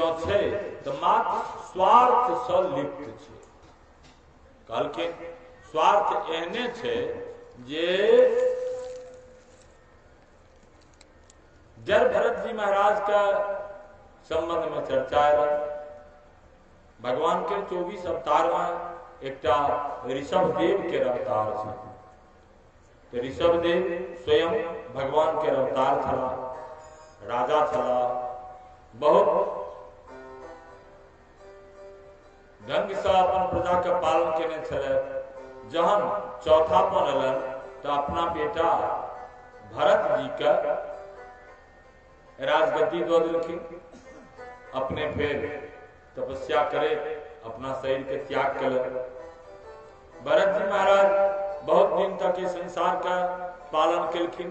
जो छे तो मात्र स्वार्थ से लिप्त छे। कहलखिन स्वार्थ एहने छे जे जब भरत जी महाराज का संबंध में चर्चा है, भगवान के 24 अवतार में एकटा ऋषभ देव के अवतार छे। तो ऋषभ देव स्वयं भगवान के अवतार छला, राजा छला, बहुत ढंग से अपन प्रजा के पालन केने छले। जहन चौथापन अलन तो अपना बेटा भरत जी का राजगद्दी दो दिलखिन, अपने फिर तपस्या करे, अपना शरीर के त्याग कर। भरत जी महाराज बहुत दिन तक इस संसार का पालन केलखिन।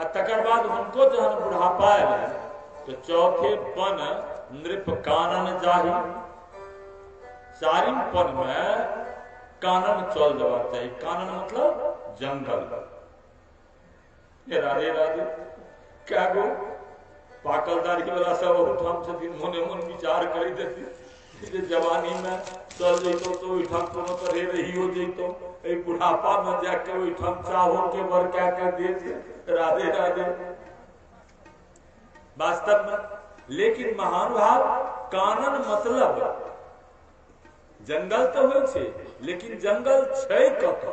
तकर बाद उनको जहन बुढ़ापा आए तो चौथे पन नृप कानन जाही, चारिम पन में कानन चल जावा चाहिए। कानन मतलब जंगल। ये राधे राधे क्या गो पाकलदारी वाला सब उठाम छथिन, मोने मन विचार करी देती जवानी में चल जैतो तो उठाम कोनो तरह रहियो जैतो, ए बुढ़ापा में जाके उठाम चाहो के बर क्या कर दिए। राधे राधे वास्तव में। लेकिन महानुभाव कानन मतलब जंगल तो होय छे, लेकिन जंगल छै कतौ?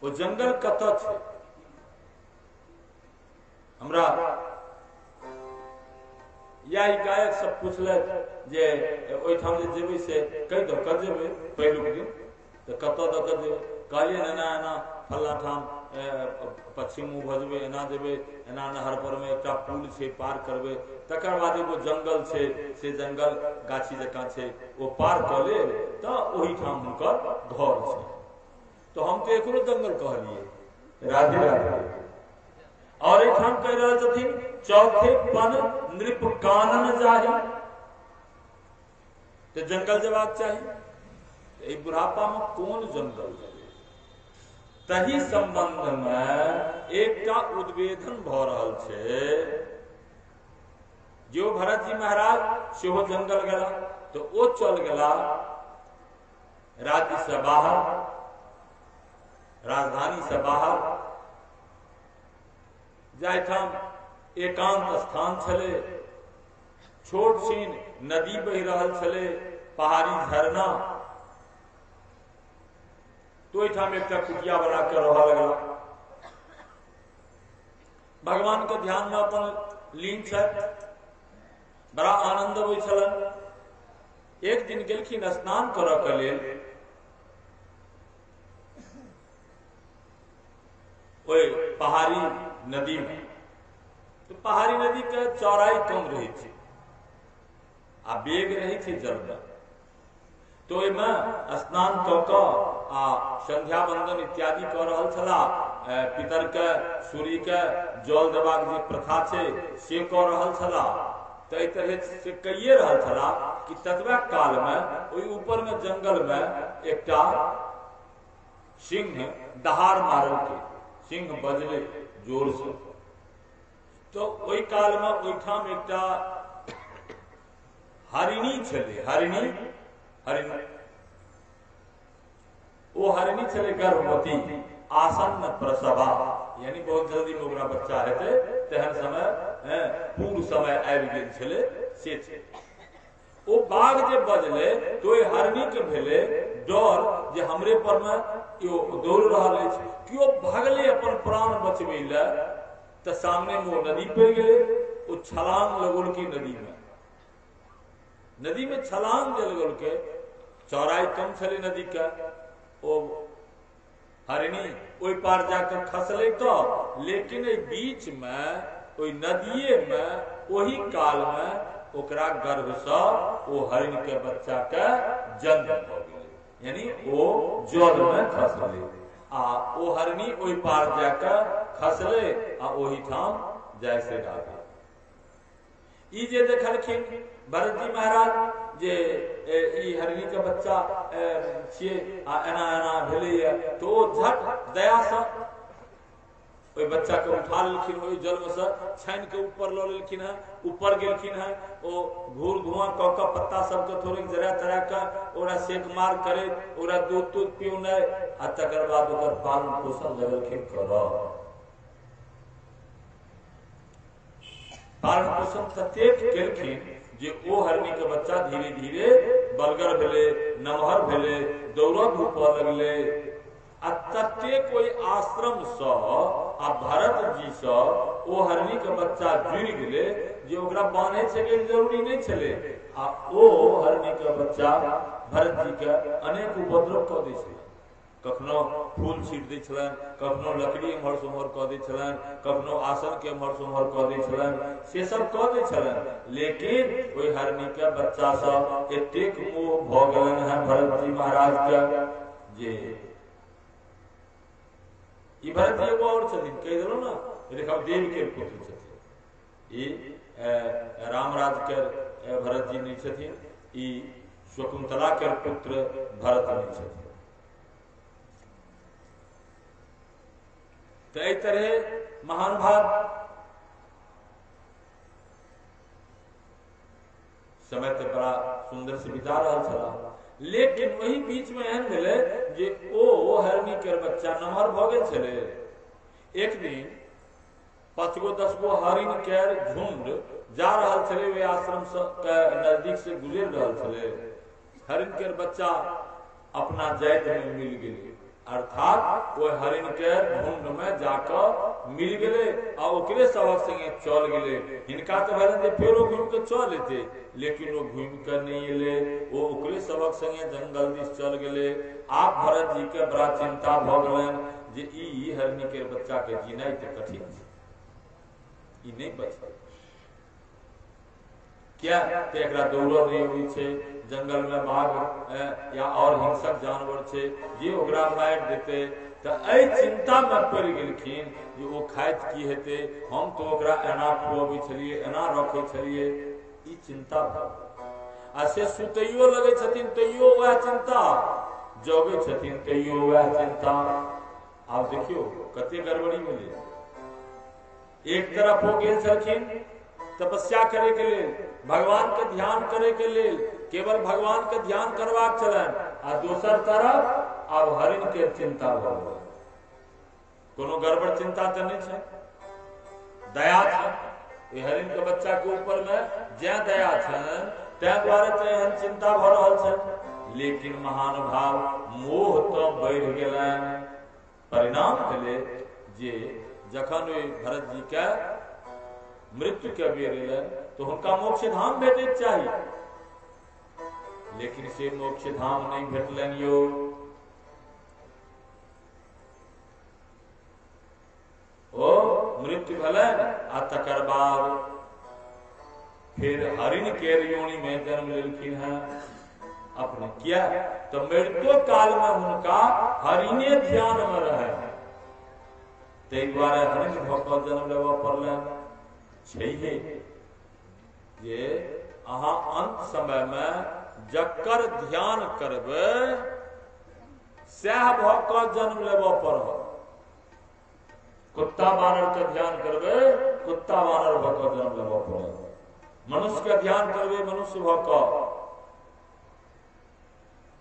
वो जंगल कतौ छै? हमरा या गायक सब पूछल जे ओहिठाम जे जेबै से कहि दो, कर जेबै पहिलुक दिन तो कतौ दऽ कऽ जेबै। कहलिए एना एना फल्ला ठाम पश्चिम मुँह भजबै, एना जेबै, एना नहर पर में एकटा पुल छै, पार करबै। तकर बाद एगो जंगल छै, से जंगल गाछी जकाँ छै, ओ पार कऽ लेब तऽ ओही ठाम हुनकर घर छै। तो हम तो एकरो जंगल कहलिए। राधे राधे। और एक हम कह रहे छथिन चौथे पन नृप कानन जाही, तो जंगल जवाब चाहिए। बुढ़ापा में कौन जंगल है? तही संबंध में एकटा उद्वेदन भ रहल छे। जो भरत जी महाराज सेहो जंगल गला तो ओ चल गला राज्य से बाहर, राजधानी से बाहर, जाहिठाम एकांत स्थान छले, छोट छीन नदी बहि रहल छले, पहाड़ी झरना। तो एठाम एक कुटिया बना कर रह लगला। भगवान के ध्यान में अपन लीन छे, बड़ा आनंद होइ छलन। एक दिन गेलखिन स्नान करऽ के लेल, ओए पहाड़ी नदी में। तो पहाड़ी नदी के चौड़ाई कम रही थी आ बेग रही थी जल में। तो ओहिमे स्नान कऽ कऽ आ संध्या बंदन इत्यादि कऽ रहल छला। पितर के सूर्य के जल देबाक जे प्रथा छै से कऽ रहल छला। तो एहि तरह से कइये रहल छला कि ततबा काल में ओहि ऊपर में जंगल में एकटा सिंह दहाड़ मारल के, सिंह बजले जोर से। तो ओहि काल में ओहिठाम एकटा हरिणी छले, हरिणी वो हरिणी छले गर्भवती, आसन्न प्रसवा, यानी बहुत जल्दी में ओकरा बच्चा हेते तेहन समय पूर्ण समय आबि गेल छले से छै। ओ बाघ जे बजले तो ओहि हरिणी के भेले डर जे हमरे पर में यो दौड़ रहल अछि, कियो भागले अपन प्राण बचबै ले। तो सामने में वो नदी पड़ गए, वो छलांग लगोल की नदी में छलांग जे लगोल के, चौड़ाई कम छले नदी का। ओ हरिणी ओहि पार जाकर खसले तो, लेकिन बीच में ओहि नदिये में ओही काल में ओकरा गर्भ से ओ हरिण के बच्चा के जन्म भ गेलै, यानी ओ जल में खसले। आ ओ हरिणी ओहि पार जाकर खसले आ ओही ठाम जय श्री राधे। ई जे देखलखिन भरत जी महाराज जे ई हरिणी के बच्चा छिए आ एना एना भेलैया, तो झट दया से ओहि बच्चा के उठा लेलखिन, ओहि जल में से छानि के ऊपर लऽ लेलखिन है, ऊपर गेलखिन है, ओ घूर धुआं क के पत्ता सबके थोड़े जरा तरा के ओकरा सेक मार करे, ओकरा दूध तूध पिउनाइ, आ तकर बाद ओकर पालन पोषण लगलखिन करऽ। पालन पोषण ततेक केलखिन जे ओ हरनी के बच्चा धीरे धीरे बलगर भेले, नमहर भेले, दौड़ऽ धूपऽ लगले। आ ततेक ओहि आश्रम सँ आ भरत जी सँ ओ हरनी के बच्चा जुड़ि गेले जे ओकरा बान्हे छके जरूरी नहीं छले। आ ओ हरनी के बच्चा भरत जी के अनेक उपद्रव कऽ दै छलै। कखनो फूल छीट दै छलनि, कखनो लकड़ी एम्हर से उम्हर कऽ दै छलनि, कखनो आसन के एम्हर से उम्हर कऽ दै छलनि, से सब कऽ दै छलनि। लेकिन ओहि हरनी के बच्चा सँ एतेक मोह भऽ गेलनि हैं भरत जी महाराज के जे ई भरत जी एगो और छथिन, कहि देलहुँ ना, देखा देव के पुत्र छथिन। ई रामराज के भरत जी नहीं छथिन, ई शकुंतला के पुत्र भरत नहीं छथिन। तो एहि तरह महानुभाव समय तो बड़ा सुंदर से बिता रहा छला। लेकिन वही बीच में एहन भेले जे ओ हरनी के बच्चा नमहर भ गेल छले। एक दिन 5 गो 10 गो हरिन के झुंड जा रहल छले, वे आश्रम के नजदीक से गुजर रहल छले। हरिन के बच्चा अपना जाति में मिल गेले, अर्थात वो हरिन के झुंड में जाकर मिल गए और ओकरे सबक संगे चल गए। हिनका तो भले जे फेरो घूम के चल लेते, लेकिन वो घूम कर नहीं एले, वो ओकरे सबक संगे जंगल दिस चल गए। आप भरत जी के बड़ा चिंता भ गलन जे ई हरिनी के बच्चा के जीनाई तो कठिन है, ई नहीं बचे क्या कि एकरा दौड़ो नहीं हुई छे, जंगल में बाघ या और हिंसक जानवर छे जे ओकरा मार देते। तो एहि चिंता में पड़ गेलखिन जे ओ खाइत की हेते, हम तो ओकरा एना खुआबै छलिए, एना रखे छलिए, ई चिंता आ से सुतैयो लगे छथिन तैयो वह चिंता, जगे छथिन तैयो वह चिंता। आप देखियो कते गड़बड़ी मिले। एक तरफ हो गेल छलखिन तपस्या करे के लेल, भगवान के ध्यान करे के लेल, केवल भगवान के ध्यान करवाक चलन, आ दोसर तरफ अब हरिन के चिंता भ गेल। कोनो गड़बड़ चिंता तो नहीं है, दया है हरिन के बच्चा के ऊपर में ज्या दया छन तै द्वारे तो एहन चिंता भ रहल छन। लेकिन महानुभाव मोह तो बढ़ गेलन। परिणाम भेले जे जखन ओहि भरत जी के मृत्यु के बेर एलन तो हुनका मोक्ष धाम भेटैत चाही, लेकिन से मोक्ष धाम नहीं भेटलन यो। ओ मृत्यु भेलन आ तकर बाद फिर हरिन के योनि में जन्म लेलखिन हैं अपने। किया तो मृत्यु काल में हुनका हरिने ध्यान में रहे, तै द्वारे हरिन भक्त जन्म लेवा पड़लन। छैहे जे अहाँ अंत समय में जकर ध्यान करबे सह भक्त जन्म लेवा पड़त। कुत्ता बानर के ध्यान करबे, कुत्ता बानर भक्त जन्म लेवा पड़त। मनुष्य का ध्यान करबे, मनुष्य भक्त।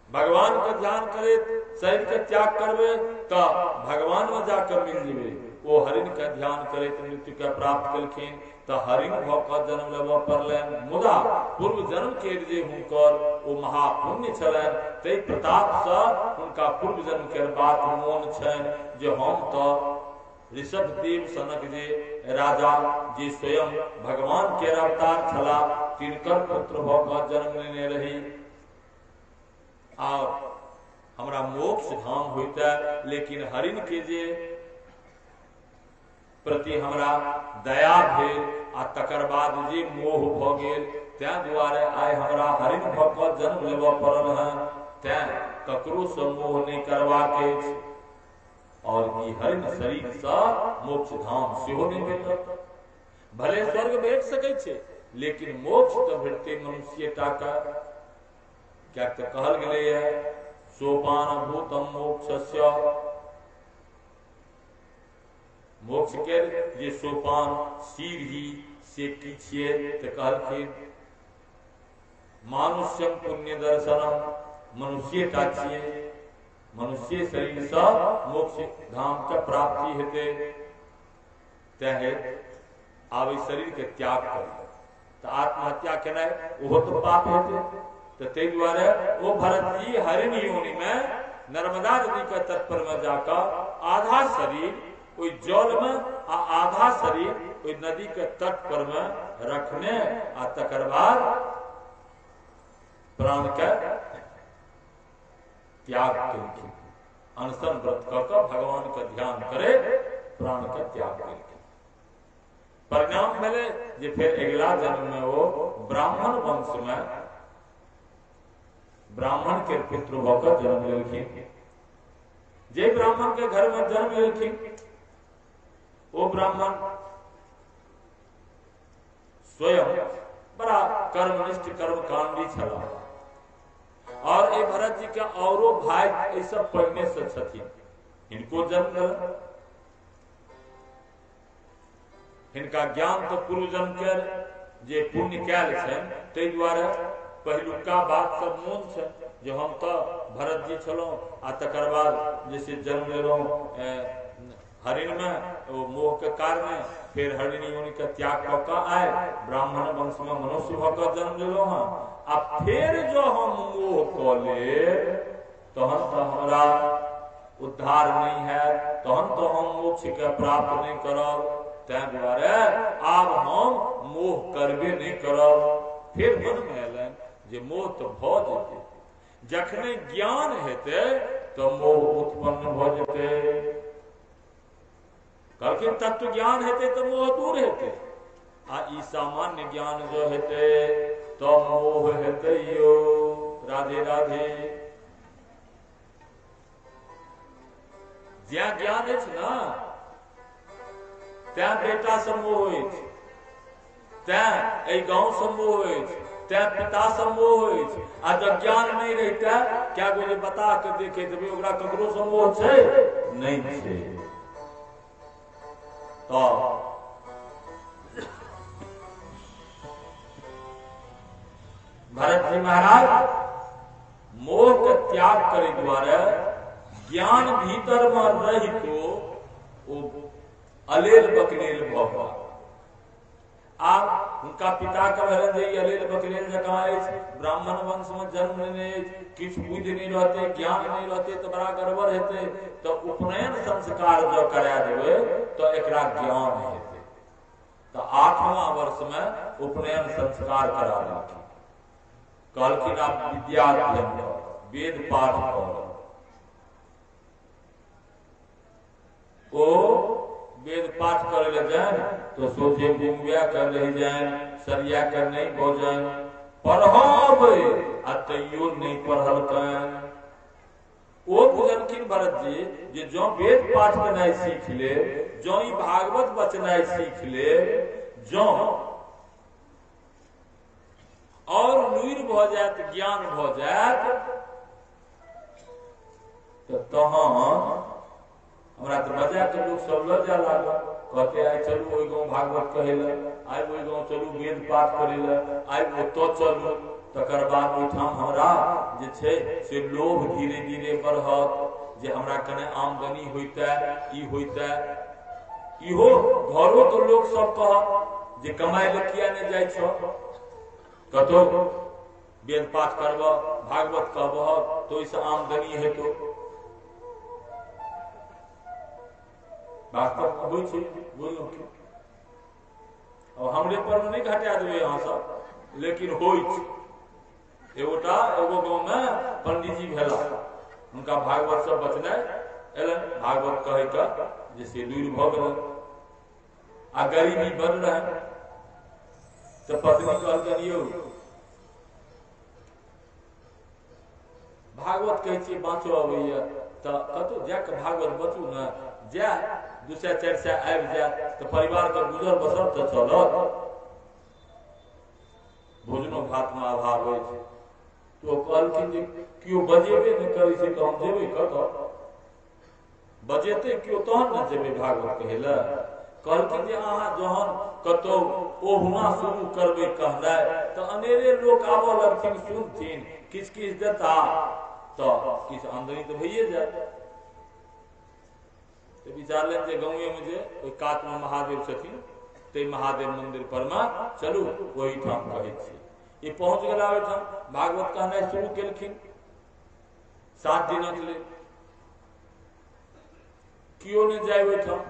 भगवान का ध्यान करे, शरीर के त्याग करबे तो भगवान में जाकर मिल जेबे। वो हरिन का ध्यान करे तो मृत्यु के प्राप्त कलखिन, तो हरिन भक्त जन्म लेवा पड़लन। मुदा पूर्व जन्म के जे हुनकर ओ महापुण्य छलन, तै प्रताप से उनका पूर्व जन्म के बात मोन छन जे हम तो ऋषभ देव सनक जे राजा जे स्वयं भगवान के अवतार छला, तिनकर पुत्र भऽ जन्म लेने रही और हमरा मोक्ष धाम होता। लेकिन हरिन के जे प्रति हमरा दया भेल आ तकर बाद जे मोह भ गेल, तै दुआरे आइ हमरा हरिन भक्त जन्म लेवा पड़ल हन। तै ककरो से मोह नहीं करबाक अछि और ई हरिन शरीर से मोक्ष धाम सेहो नहीं भेटत। भले स्वर्ग भेट सकै छै, लेकिन मोक्ष तो भेटते मनुष्यटा का। क्या तो कहल गेलै है सोपान भूतम मोक्षस्य, मोक्ष के जे सोपान सीढ़ी से की छिए तऽ कहलखिन मानुष्यम पुण्य दर्शनम मनुष्यटा छिए, मनुष्य शरीर से मोक्ष धाम के प्राप्ति हेते, तेहे आब शरीर के त्याग करी तऽ आत्महत्या केनाइ ओहो तो पाप हेते। तो ताहि दुआरे ओ भरत जी हरिण योनि में नर्मदा नदी के तट पर में जाकर आधा शरीर ओई जल में आ आधा शरीर ओई नदी के तट पर में रखने आ तकर बाद प्राण के त्याग केलखिन। अनशन व्रत कऽ भगवान के ध्यान करे प्राण के त्याग केलखिन। परिणाम भेले जे फिर अगला जन्म में वो ब्राह्मण वंश में ब्राह्मण के पुत्र होकर जन्म लेलखिन। जे ब्राह्मण के घर में जन्म लेलखिन वो ब्राह्मण स्वयं बड़ा कर्मनिष्ठ कर्मकांडी छला और ए भरत जी के औरो भाई ऐसा पढ़ने से छथिन, इनको जन्म दिल हिनका ज्ञान तो पूर्व जन्म के जे पुण्य कैल छन ताहि दुआरे पहिलुका बात सब मोन छै जे हम तो भरत जी छलौं आ तकर बाद जैसे जन्म लेलौं हरिण में वो मोह के कारण फिर हरिण योनि के त्याग कऽ कऽ आए ब्राह्मण वंश में मनुष्य होकर जन्म लेलौं हँ आ फिर जो हम मोह कऽ ले तहन तो हमरा उद्धार नहीं है, तहन तो हम मोक्ष के प्राप्त नहीं करब, तै दुआरे आब हम मोह करबे नहीं करब। फिर मन में एलन जे मोह तो भऽ जेतै, जखने ज्ञान हेतै तो मोह उत्पन्न भऽ जेतै। कहलखिन तत्व ज्ञान हेतै तो मोह दूर हेतै आ ई सामान्य ज्ञान जो हेतै तो मोह हेतै यो। राधे राधे। ज्ञान ज्ञान अछि ना तैं बेटा से मोह अछि, तैं एहि गांव से मोह अछि, तैं पिता से मोह अछि। आ जब ज्ञान नहीं रहता क्या गो बता के देखे देबै ओकरा ककरो से मोह छै नहीं छै। तो भरत जी महाराज मोह के त्याग करे द्वारा ज्ञान भीतर में रही तो अलेल बकलेल भऽ आब उनका पिता के भेलन जे अलेल बकलेल जकाँ अछि, ब्राह्मण वंश में जन्म लेने अछि, किछु बुद्धि नहीं रहते ज्ञान नहीं रहते तो बड़ा गड़बड़ हेतै। तो उपनयन संस्कार जो करा देबै तो एकरा ज्ञान हेतै। तो 8वां वर्ष में उपनयन संस्कार करा देलखिन। कहलखिन आप विद्या अध्ययन करो, वेद पाठ करो। ओ वेद पाठ करे ले जाए तो सोचे गुंगिया कर रही जाए, सरिया कर नहीं हो जाए, पढ़ाबे आ तैयो नहीं पढ़लकन। ओ बुझलखिन भरत जी जे जो वेद पाठ करनाइ सीख ले, जो ई भागवत बचनाइ सीख ले, जो और लुइर भ जात ज्ञान भ जात तो तहन हमरा तो बजा के लोग सब ल जा लागल, कहते आइ चलू ओइ गांव भागवत कहे ले, आइ ओइ गांव चलू वेद पाठ करे ले, आइ ओतऽ चलू। तकर बाद ओइठाम हमरा जे छै से लोभ धीरे धीरे बढ़त जे हमरा कने आमदनी होइतै, ई होइतै। इहो घरो के लोग सब कहत जे कमाइ ले किया नहीं जाइ छ, कतौ वेद पाठ करबह भागवत कहबह तो ओइसे आमदनी हेतौ। वास्तव होइ छै बोलू कि और हमरे पर नहीं घटा देबै अहाँ सब, लेकिन होइ छै। एगोटा एगो गांव में पंडित जी भेला, उनका भागवत सब बचनाइ एलन, भागवत कहे का जैसे लूर भ गेल आ गरीबी बढ़ रहे तो पत्नी कहलकन यौ भागवत कहै छियै बाँचो अबैया तो कतौ जाके भागवत बचू ने, जा 2-4 सए आबि जायत तो परिवार के गुजर बसर तो चलत। भोजनो भात में अभाव अछि तो कहलखिन जे केओ बजेबे नहीं करै छै तो हम जेबै कतऽ। बजेते क्यों तहन न जेबे भागवत कहे ला। कहलखिन जे अहाँ जहन कतौ ओहुना शुरू करबे कहनाइ तऽ अनेरे लोक आबऽ लगथिन, सुनथिन, किछ किछ देता तऽ किछ आमदनी तऽ भइए जायत। तऽ विचारलनि जे गाँवे में जे ओहि कात में महादेव छथिन, ते महादेव मंदिर पर में चलू ओहिठाम कहै छी। ये पहुंच गेला ओहिठाम, भागवत कहनाइ शुरू केलखिन 7 दिनक लेल। कियो ने जाए ओहिठाम,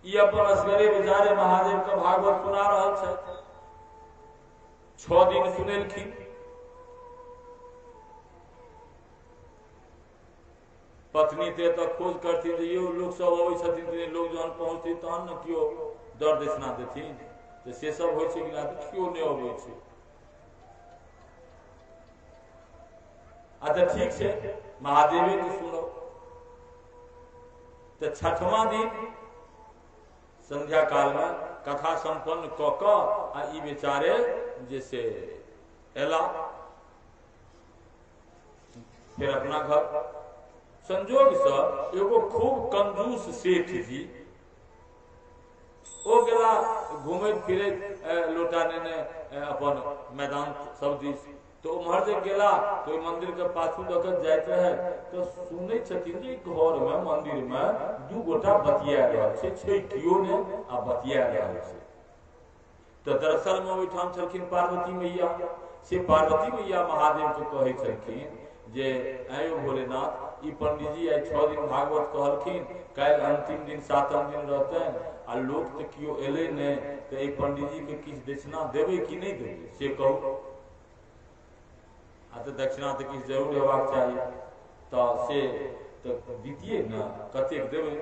ई अपन असगरे बेचारे महादेव के भागवत सुना रहल छथि। 6 दिन सुनेलखिन। पत्नी ते तऽ खोज करथिन जे यो लोक सब अबै छथिन, लोक जहन पहुँचथिन तहन ने कियो दर दक्षिणा देथिन, तऽ से सब होइ छै कि ना, तऽ कियो नहि अबै छै। अच्छा ठीक छै, महादेवे के सुनो। तो 6वां दिन संध्या काल में कथा संपन्न क क आ ई बेचारे जे से एला फिर अपना घर। संजोग से एगो खूब कंजूस सेठ जी ओ गेला घूमैत फिरैत लोटा नेने अपन मैदान सब दिस। तो उम्हर जे गेला तो मंदिर के पाछू दऽ कऽ जाइत रहे तो सुनै छथिन जे घर में मंदिर में 2 गोटा बतिया रहल छै कियो ने आ बतिया रहल छै। तो दरअसल में ओहिठाम छलखिन पार्वती मैया। से पार्वती मैया महादेव के कहै छलखिन जे आयो भोलेनाथ, ई पंडित जी आई 6 दिन भागवत कहलखिन, काल्हि अंतिम दिन 7म दिन रहतनि आ लोक तऽ कियो एलै ने, तऽ ई पंडित जी के किछु दक्षिणा देबै कि नहीं देबै से कहू। आ तो दक्षिणा तो किछु जरूर हेबाक चाही, तो से तो दितियै ने, कतेक देबै।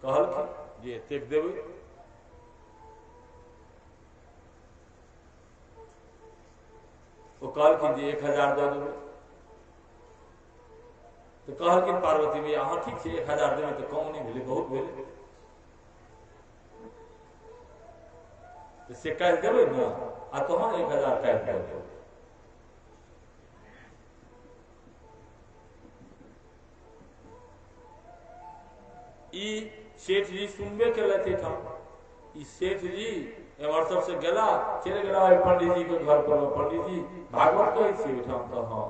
कहलखिन जे एतेक देबै। वो कहलखिन जे 1000 दऽ देबै। तो कहलखिन पार्वती मैया हाँ ठीक छै 1000 देबै तो कम नहीं भेलै, बहुत भेलै। तो से काल्हि देबै ने, आ तहन 1000 काल्हि दऽ देबै। ई सेठ जी सुनबे केलथि ठाम। ई सेठ जी एमहर सबसे गेला, चलि गेला पंडित जी के घर पर। पंडित जी भागवत कहै छी ओहिठाम, तऽ हाँ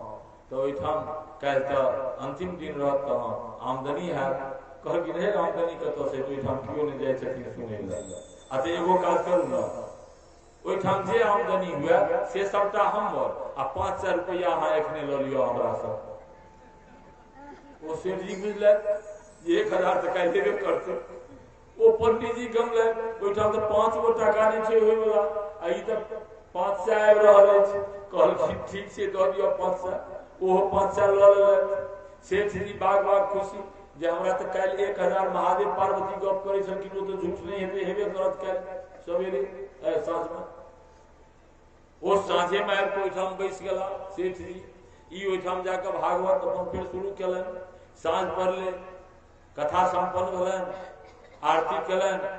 तो ओहिठाम काल्हि तो अंतिम दिन रहत, तो हाँ आमदनी हैत। कहलखिन हे आमदनी कतऽ से, ओहिठाम कियो नहि जाइ छथिन सुनै लए। आ तऽ एगो काज करू ने, ओहिठाम जे आमदनी हुए से सबटा हमर, आ 500 रुपया अहाँ एखने लऽ लिअ हमरा सँ। ओ सेठ जी बुझलथि जे 1000 तो काल्हि देबे करतै। ओ पंडित जी गमलथि, ओहिठाम तो 5 गो टाका नहीं छै होय वाला, आ ई तो 500 आबि रहल अछि। कहलखिन ठीक छै दऽ दिअ 500। ओहो 500 लऽ लेलथि। सेठ जी बाग बाग खुशी जे हमरा तो काल्हि 1000 महादेव पार्वती गप करै छलखिन, ओ तो झूठ नहीं हेबे करत काल्हि सवेरे साँझ में। ओ साँझे में आबि कऽ ओहिठाम बैस गेला सेठ जी। ई ओहिठाम जाकर भागवत अपन फिर शुरू कयलनि। साँझ पड़लै, कथा संपन्न भेलनि, आरती कयलनि,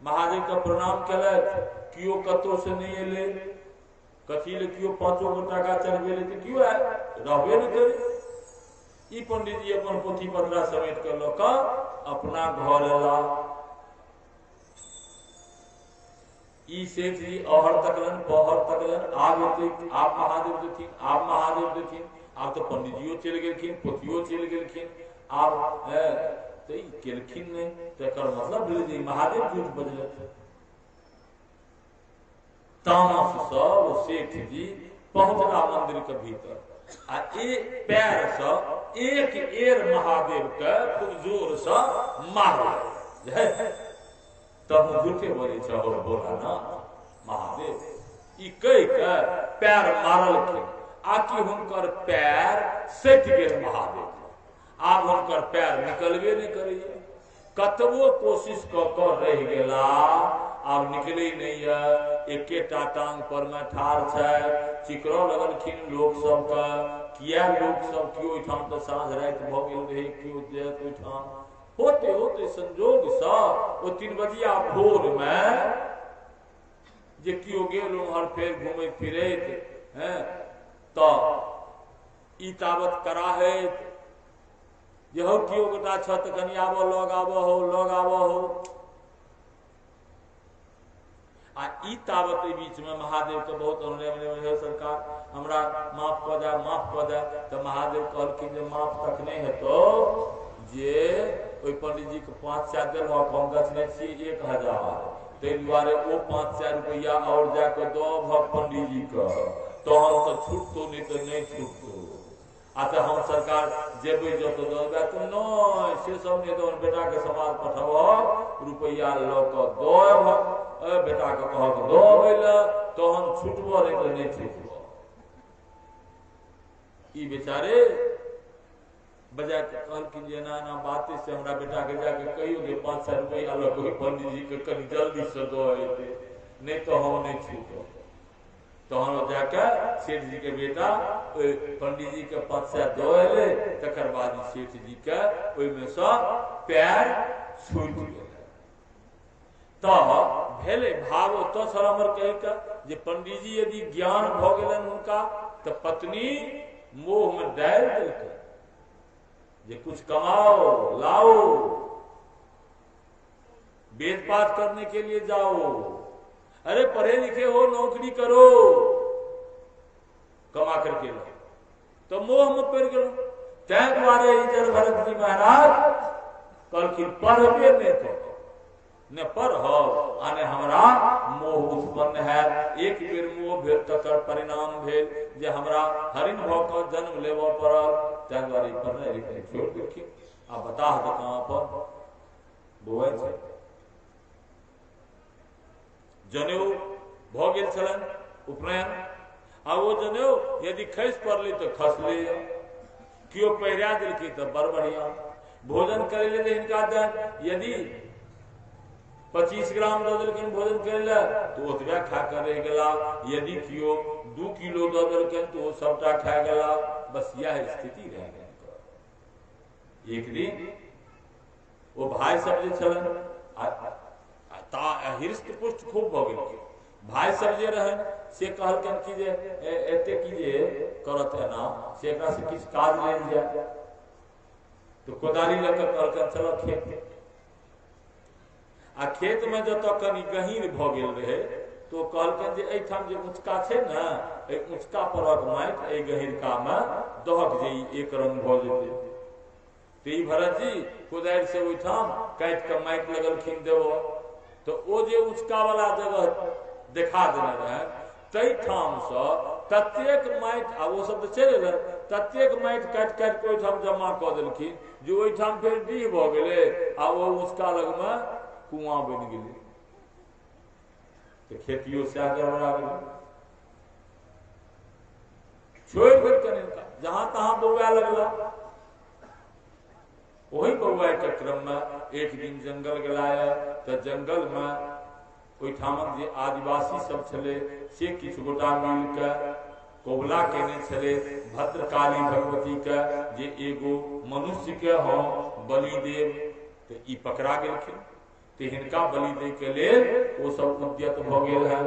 महादेव के प्रणाम कयलथि। कियो कतौ से नहीं एलै, कथी ले कियो 5 गो टाका चढ़बेलै तऽ कियो रहबे नहीं करै। ई पंडित जी अपन पोथी पत्रा समेट के लऽ कऽ अपना घर एला। ई सेठ जी अहर तकलन पहर तकलन, आब एतै, आब महादेव देथिन, आब महादेव देथिन। आब तो पंडिजियो चलि गेलखिन, पोथियो चलि गेलखिन, आब तो ई केलखिन नहीं, तो एकर मतलब भेलै जे महादेव झूठ बजलथि। तामस सँ ओ सेठ जी पहुंचला मंदिर के भीतर, आ पैर से एक एड़ महादेव के खूब जोर से मारलक। तब झूठे बोले छहो भोलानाथ महादेव, ई कहि के पैर मारलखिन। आकि हुनकर पैर सटि गेल महादेव, आब हुनकर पैर निकलबे नहीं करैया। कतबो कोशिश क के रहि गेला, आब निकले नहीं है। एकेटा टांग पर में ठाढ़ छै। चिकरो लगलखिन लोक सबके, किया लोक सब कियो ओहिठाम तऽ साँझ राति भऽ गेल रहे, कियो जायत ओहिठाम। होते होते संजोग सँ ओ 3 बजिया भोर में जे कियो गेल उम्हर फेर घूमैत फिरैत, तऽ ई तावत कराहैत जे हो कियो गोटा छ त कनी आबो लग आबो हो आ ई तावत बीच में महादेव के बहुत अनुनय है सरकार हमरा माफ क दे तो महादेव कहलखिन जे माफ तक नहीं हेतो जे ओई पंडित जी के 500 देल हो हम गछने छी 1000 ते दुआरे ओ 500 रुपया और जाके दो भक्त पंडित जी के तो हम तो छूटतो नहीं तो नहीं छूटतो आते हम सरकार जेबे जो तो देबे तो नहीं से सब नहीं तो बेटा के समाज पठाओ रुपया लो को दो बेटा के कह के दो बोले तो हम छूटबो नहीं तो नहीं छूटबो ई बेचारे बजा के कहलखिन जे ना बातें से हमरा बेटा के जाके कहियो जे 500 रुपया लो कोई पंडित जी के कनी जल्दी से दो अइते नहीं तो हम नहीं छूटो तो हम जाके सेठ जी के बेटा पंडित जी के 500 दो अले तकर बाद सेठ जी के ओइ में से पैर छूट गेल तो भेले भाव तो हमर कहि के जे पंडित जी यदि ज्ञान भ गेलन हुनका तो पत्नी मोह में डाल देलकै जे कुछ कमाओ लाओ वेद पाठ करने के लिए जाओ अरे पढ़े लिखे हो नौकरी करो कमा करके लो तो मोह में पड़ गए तै द्वारे इधर भरत जी महाराज कहलखिन पढ़बे नहीं करो ने पर हो आने हमरा मोह उत्पन्न है एक बेर मोह भेल तकर परिणाम भेल जे हमरा हरिण भ क जन्म लेबो पड़ल तै द्वारे पढ़ने लिखने छोड़ देलखिन आ बता दे कहां पर बोए छै जनेऊ भ गेल छलन उपनयन आ वो जनेऊ यदि खैस पड़ले तो खसले कियो पहिरा देलखिन तो बड़ बढ़िया भोजन करे ले इनका दे यदि 25 ग्राम दो देलखिन भोजन करे ले तो ओतबे खा कर रह गेला यदि कियो 2 किलो दो देलखिन तो वो सबटा खा गेला बस यह स्थिति रह गई एक दिन वो भाई सब जे छलन हृष्ट पुष्ट खूब भ गेल भाई सब जे रहन से कहलकन कि जे एते की जे करत है ना से एकरा से किछ काज लेल जाय तो कोदारी लेकर कहलकन चलो खेत आ खेत में जत कनी गहीर भ गेल रहे तो कहलकन जे एठाम जे ऊंचका छै ना ए ऊंचका परक माटि ए गहीरका में दहक जे एक रंग भ जेते ते भरत जी कोदारि से ओठाम काट के माटि लगलखिन देबो तो ओ जे ऊंचका वाला जगह देखा देने रहे तई ठाम से ततेक माटि आ वो सब चल रहे ततेक माटि काट काट के ओठाम जमा क देलखिन जे ओठाम फेर डीह भ गेले आ वो ऊंचका लग में कुआं बन गेले तो खेतियों से आगे बढ़ा गेल छोड़ फिर कने जहां तहां बौआ लगला वही बौआ के क्रम में एक दिन जंगल गलाया तो जंगल में ओठामक जे आदिवासी सब छले से किछ गोटा मिल के कोबला केने छले भद्रकाली भगवती के जे एगो मनुष्य के हो बलि देव तो ई पकड़ा गेलखिन तो हिनका बलि दे के लेल वो सब उद्यत भ गेल है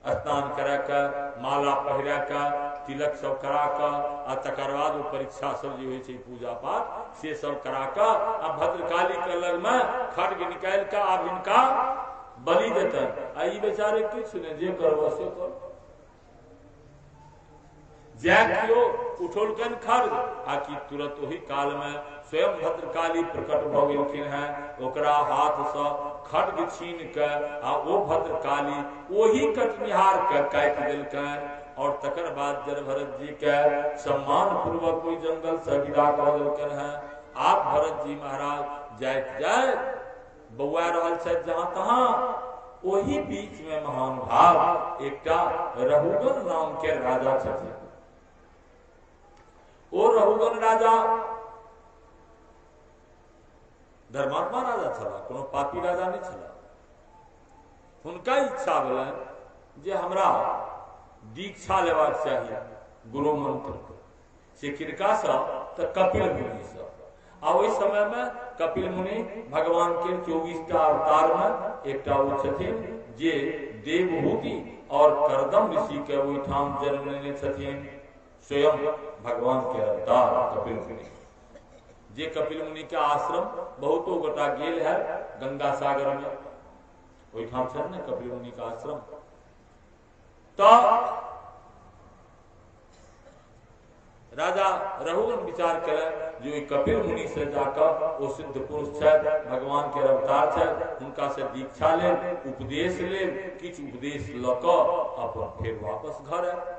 स्नान करा के माला पहिरा के तिलक सब करा के आ तकर बाद वो परीक्षा सब जे होय छै पूजा पाठ से सब करा के आ भद्रकाली के लग में खड्ग निकाल के आब इनका बलि देतन आ ई बेचारे किछ ने जे करबो से कर जे कियो उठोलकन खड्ग आ कि तुरंत वही काल में स्वयं भद्रकाली प्रकट भ गेलखिन हैं ओकरा हाथ से खड्ग छीन के आ ओ भद्रकाली ओही कटनिहार के काट देलकन और तकर बाद जर भरत जी के सम्मान पूर्वक कोई जंगल से विदा क देलकन हैं आप भरत जी महाराज जाए बौआ रहल छथि जहां तहां ओही बीच में महान भाव एकटा रहुगन नाम के राजा छथिन ओ रहुगन राजा धर्मात्मा राजा छला कोनो पापी राजा नहीं छला हुनका इच्छा भेलन जे हमरा दीक्षा लेबाक चाहिए गुरु मंत्र से किनका से तो कपिल मुनि से आ ओहि समय में कपिल मुनि भगवान के 24टा अवतार में एकटा वो छथिन जे देवहूति और करदम ऋषि के ओहिठाम जन्म लेने छथिन स्वयं भगवान के अवतार कपिल मुनि। जे कपिल मुनि के आश्रम बहुतो गोटा गेल है गंगा सागर में, ओहिठाम छन ने कपिल मुनि का आश्रम। तो राजा रघुवन विचार करे जो कपिल मुनि से जाकर वो सिद्ध पुरुष है, भगवान के अवतार है, उनका से दीक्षा ले, उपदेश ले, किछ उपदेश लक अपन फिर वापस घर है।